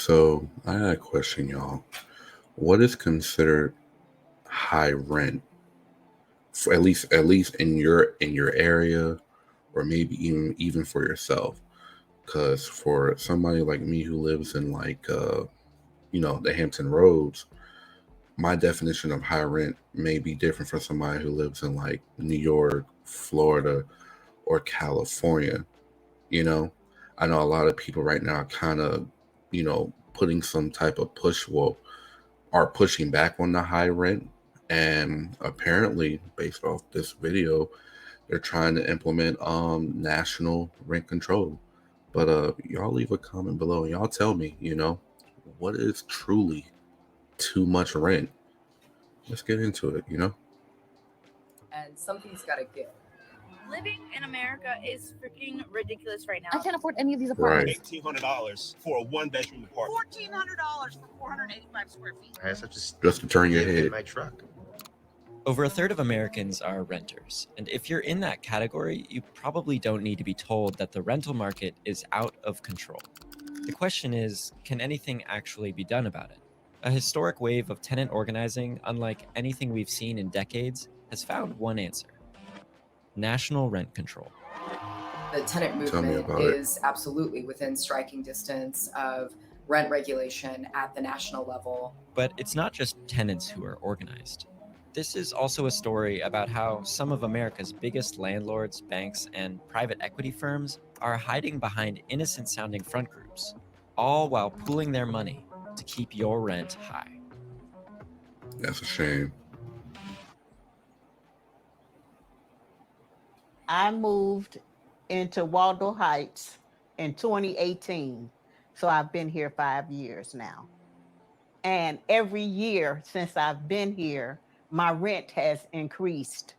So I had a question, y'all. What is considered high rent? For at least in your area, or maybe even for yourself. Because for somebody like me who lives in the Hampton Roads, my definition of high rent may be different from somebody who lives in like New York, Florida, or California. You know, I know a lot of people right now kind of, putting some type of push, well, are pushing back on the high rent. And apparently, based off this video, they're trying to implement national rent control. But y'all leave a comment below and y'all tell me, what is truly too much rent? Let's get into it. And something's got to give. Living in America is freaking ridiculous right now. I can't afford any of these apartments. $1,800 for a one-bedroom apartment. $1,400 for 485 square feet. I have to Just to turn your in head. my truck. Over a third of Americans are renters, and if you're in that category, you probably don't need to be told that the rental market is out of control. The question is, can anything actually be done about it? A historic wave of tenant organizing, unlike anything we've seen in decades, has found one answer: national rent control. The tenant movement is absolutely within striking distance of rent regulation at the national level. But it's not just tenants who are organized. This is also a story about how some of America's biggest landlords, banks, and private equity firms are hiding behind innocent-sounding front groups, all while pooling their money to keep your rent high. That's a shame. I moved into Waldo Heights in 2018. So I've been here 5 years now. And every year since I've been here, my rent has increased.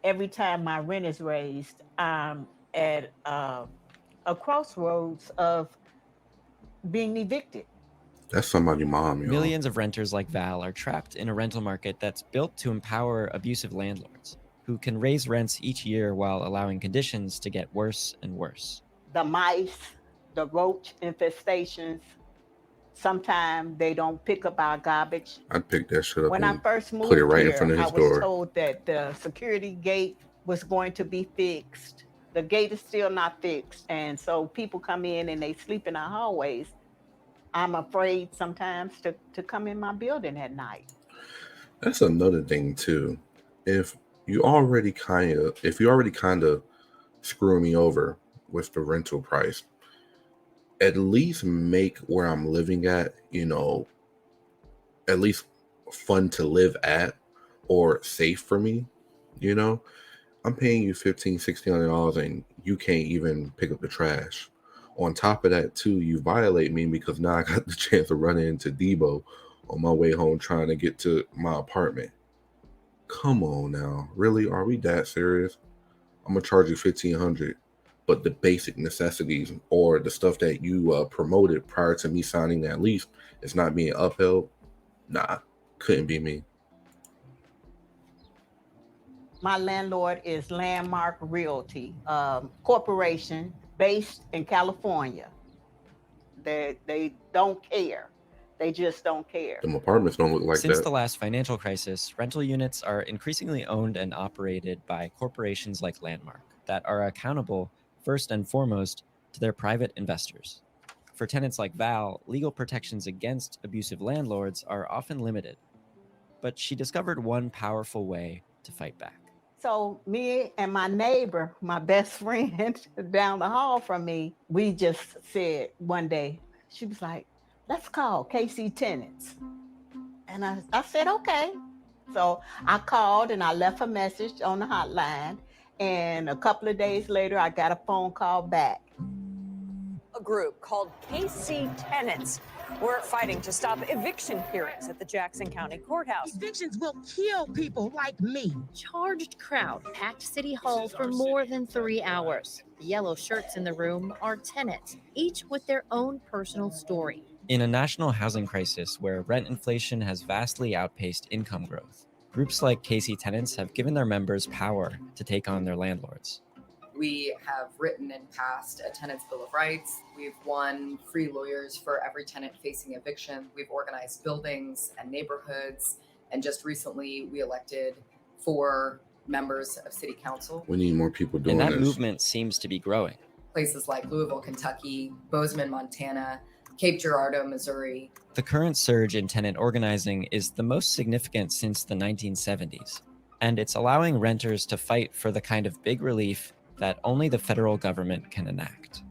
Every time my rent is raised, I'm at a crossroads of being evicted. That's somebody's mom, y'all. Millions of renters like Val are trapped in a rental market that's built to empower abusive landlords who can raise rents each year while allowing conditions to get worse and worse. The mice, the roach infestations, sometimes they don't pick up our garbage. I'd pick that shit up When I first moved put it right here, in front of his I was door. told that the security gate was going to be fixed. The gate is still not fixed. And so people come in and they sleep in our hallways. I'm afraid sometimes to come in my building at night. That's another thing too. If you already kind of screw me over with the rental price, at least make where I'm living at, at least fun to live at or safe for me. I'm paying you $1,500-$1,600 and you can't even pick up the trash. On top of that too, you violate me because now I got the chance to run into Debo on my way home trying to get to my apartment. Come on now, really? Are we that serious? I'm gonna charge you $1,500, but the basic necessities or the stuff that you promoted prior to me signing that lease is not being upheld? Nah, couldn't be me. My landlord is Landmark Realty, corporation based in California. They don't care. They just don't care. Them apartments don't look like Since that. the last financial crisis, rental units are increasingly owned and operated by corporations like Landmark that are accountable, first and foremost, to their private investors. For tenants like Val, legal protections against abusive landlords are often limited. But she discovered one powerful way to fight back. So me and my neighbor, my best friend down the hall from me, we just said one day, she was like, let's call KC Tenants. And I said, okay. So I called and I left a message on the hotline. And a couple of days later, I got a phone call back. A group called KC Tenants were fighting to stop eviction hearings at the Jackson County Courthouse. Evictions will kill people like me. Charged crowd packed City Hall for more than 3 hours. The yellow shirts in the room are tenants, each with their own personal story. In a national housing crisis where rent inflation has vastly outpaced income growth, groups like KC Tenants have given their members power to take on their landlords. We have written and passed a tenant's bill of rights. We've won free lawyers for every tenant facing eviction. We've organized buildings and neighborhoods. And just recently, we elected 4 members of city council. We need more people doing And that this. movement seems to be growing. Places like Louisville, Kentucky, Bozeman, Montana, Cape Girardeau, Missouri. The current surge in tenant organizing is the most significant since the 1970s, and it's allowing renters to fight for the kind of big relief that only the federal government can enact.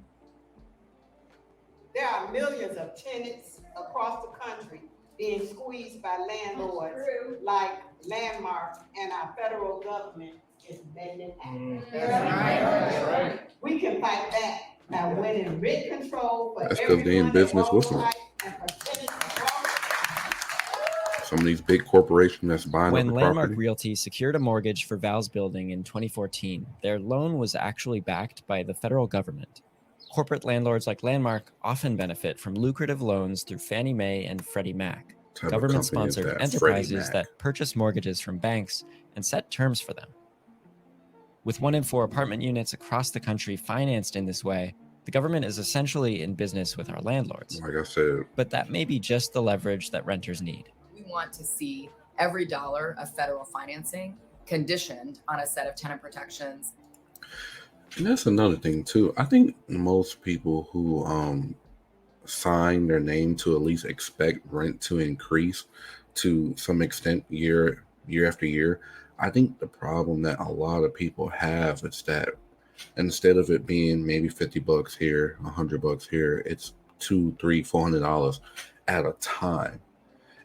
There are millions of tenants across the country being squeezed by landlords like Landmark, and our federal government is bending That's right. We can fight back by winning rent control for That's because they in business with them. Some of these big corporations that's buying When up the Landmark property. Realty secured a mortgage for Val's building in 2014, their loan was actually backed by the federal government. Corporate landlords like Landmark often benefit from lucrative loans through Fannie Mae and Freddie Mac, government-sponsored enterprises that purchase mortgages from banks and set terms for them. With 1 in 4 apartment units across the country financed in this way, the government is essentially in business with our landlords. Like I said. But that may be just the leverage that renters need. We want to see every dollar of federal financing conditioned on a set of tenant protections. And that's another thing too. I think most people who sign their name to at least expect rent to increase to some extent year after year. I think the problem that a lot of people have is that instead of it being maybe $50 here, $100 here, it's $200, $300, $400 at a time.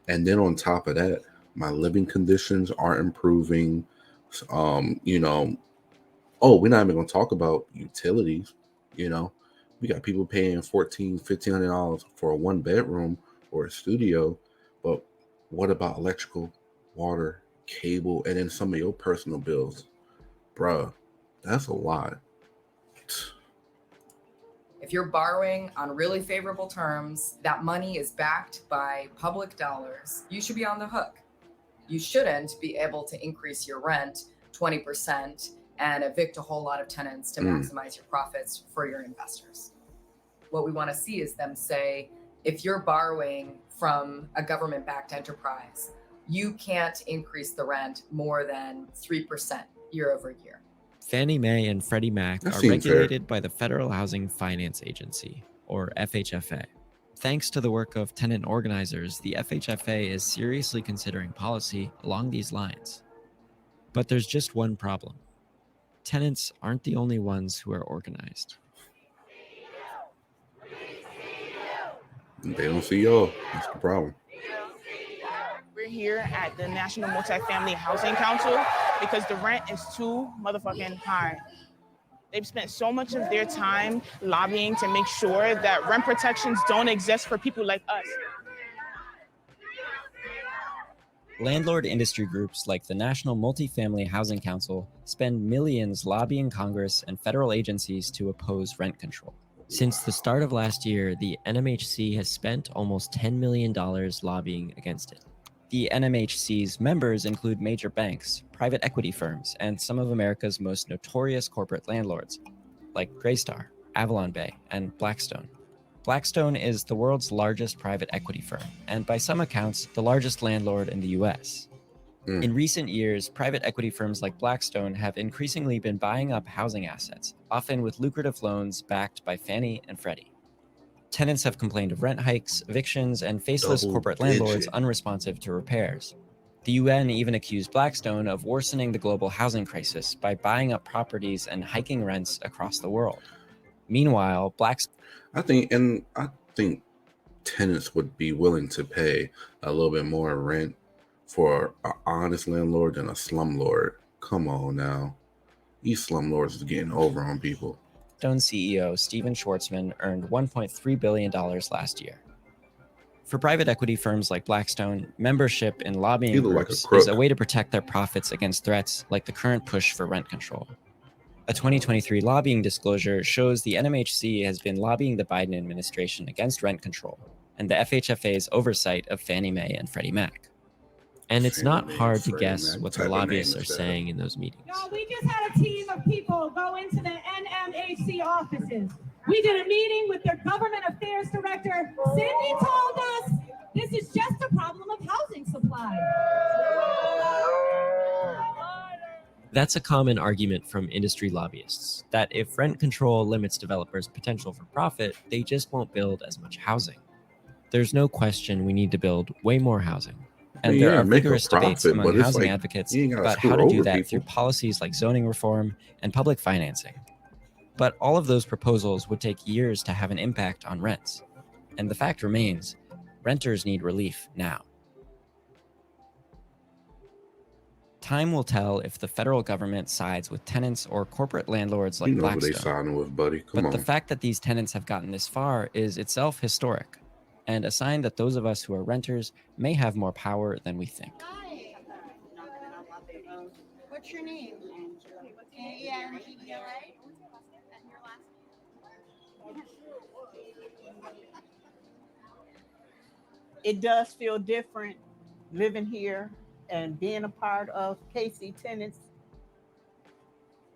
And then on top of that, my living conditions aren't improving. We're not even going to talk about utilities. We got people paying $1,400, $1,500 for a 1-bedroom or a studio. But what about electrical, water, cable, and then some of your personal bills? Bruh, that's a lot. If you're borrowing on really favorable terms, that money is backed by public dollars, you should be on the hook. You shouldn't be able to increase your rent 20% and evict a whole lot of tenants to maximize your profits for your investors. What we want to see is them say, if you're borrowing from a government-backed enterprise, you can't increase the rent more than 3% year over year. Fannie Mae and Freddie Mac That are seems regulated by the Federal Housing Finance Agency, or FHFA. Thanks to the work of tenant organizers, the FHFA is seriously considering policy along these lines. But there's just one problem. Tenants aren't the only ones who are organized. They don't see y'all. That's the problem. We're here at the National Multifamily Housing Council because the rent is too motherfucking high. They've spent so much of their time lobbying to make sure that rent protections don't exist for people like us. Landlord industry groups like the National Multifamily Housing Council spend millions lobbying Congress and federal agencies to oppose rent control. Since the start of last year, the NMHC has spent almost $10 million lobbying against it. The NMHC's members include major banks, private equity firms, and some of America's most notorious corporate landlords, like Greystar, Avalon Bay, and Blackstone. Blackstone is the world's largest private equity firm, and by some accounts, the largest landlord in the US. In recent years, private equity firms like Blackstone have increasingly been buying up housing assets, often with lucrative loans backed by Fannie and Freddie. Tenants have complained of rent hikes, evictions, and faceless corporate landlords unresponsive to repairs. The UN even accused Blackstone of worsening the global housing crisis by buying up properties and hiking rents across the world. Meanwhile, I think tenants would be willing to pay a little bit more rent for an honest landlord than a slumlord. Come on now. These slumlords is getting over on people. Blackstone CEO Steven Schwartzman earned $1.3 billion last year. For private equity firms like Blackstone, membership in lobbying groups is a way to protect their profits against threats like the current push for rent control. A 2023 lobbying disclosure shows the NMHC has been lobbying the Biden administration against rent control and the FHFA's oversight of Fannie Mae and Freddie Mac. And it's not hard to guess what the lobbyists are saying in those meetings. No, we just had a team of people go into the CMHC offices. We did a meeting with their government affairs director. Cindy told us this is just a problem of housing supply. That's a common argument from industry lobbyists, that if rent control limits developers' potential for profit, they just won't build as much housing. There's no question we need to build way more housing. And there Yeah, are make a vigorous debates profit, among but it's housing like advocates you ain't gotta about how screw to do over that people. through policies like zoning reform and public financing. But all of those proposals would take years to have an impact on rents. And the fact remains, renters need relief now. Time will tell if the federal government sides with tenants or corporate landlords like You know who they Blackstone. siding with, buddy. Come But on. the fact that these tenants have gotten this far is itself historic, and a sign that those of us who are renters may have more power than we think. What's your name? Angela. It does feel different living here and being a part of KC Tenants.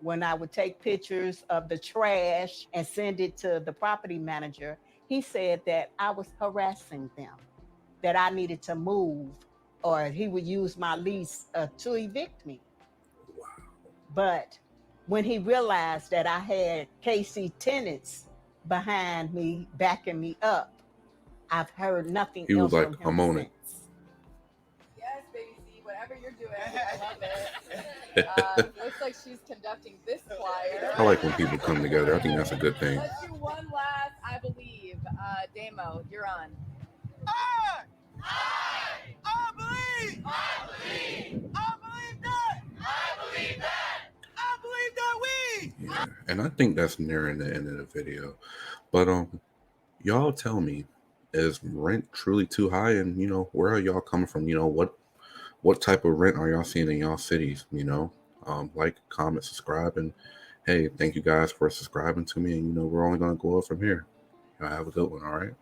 When I would take pictures of the trash and send it to the property manager, he said that I was harassing them, that I needed to move, or he would use my lease to evict me. But when he realized that I had KC Tenants behind me, backing me up, I've heard nothing He was else like, from him I'm on it. since. Yes, baby C, whatever you're doing, I love it. Looks like she's conducting this choir. I like when people come together. I think that's a good thing. Let's do one last, I believe. Damo, you're on. I believe that we. Yeah, and I think that's nearing the end of the video. But y'all tell me, is rent truly too high? And where are y'all coming from? What type of rent are y'all seeing in y'all cities? Like, comment, subscribe, and hey, thank you guys for subscribing to me. And we're only gonna go up from here. Y'all have a good one. All right.